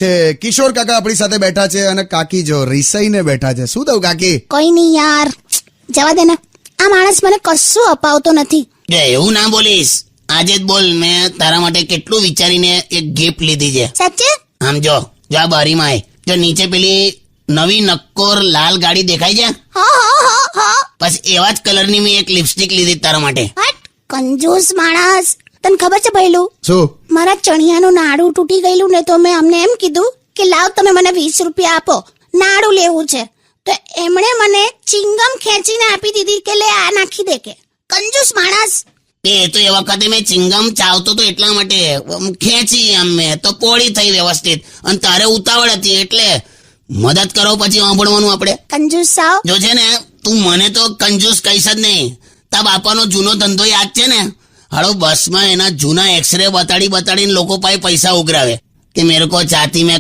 કે કિશોર કાકા આપણી સાથે બેઠા છે અને કાકી જો રિસાઈને બેઠા છે. શું થયું કાકી? કઈ નહીં યાર, જવા દે ને. આ માણસ મને કશું અપાવતો નથી. એવું ના બોલીશ, આજે જ બોલ. મેં તારા માટે કેટલું વિચારીને એક ગિફ્ટ લીધી છે. સાચે? આમ જો આ બારીમાં આય. જો નીચે પેલી નવી નક્કોર લાલ ગાડી દેખાય છે, હા. બસ એવા જ કલરની મેં એક લિપસ્ટિક લીધી તારા માટે. હટ, કંજૂસ માણસ. તને ખબર છે ભઈલું, શું? મારા ચણિયાનું નાડું તૂટી ગયેલું ને તો મેં અમને એમ કીધું કે લાવ તમે મને 20 રૂપિયા આપો, નાડું લેવું છે. તો એમણે મને ચિંગમ ખેંચીને આપી દીધી કે લે આ નાખી દે. કે કંજૂસ માણસ. એ તો એ વખતે મેં ચિંગમ ચાવતો તો એટલા માટે ખેંચી, આમ મેં તો પોળી થઈ વ્યવસ્થિત, અને તારે ઉતાવળ હતી એટલે મદદ કરો પછી સાંભળવાનું આપણે. કંજૂસ સાવ. જો છે ને, તું મને તો કંજૂસ કહીશ જ નહીં. તા બાપાનો જૂનો ધંધો યાદ છે ને? હાલો બસમાં એના જૂના એક્સરે બતાડીને લોકો પાસે પૈસા ઉઘરાવે કે મેરે કો ચાહતી મેં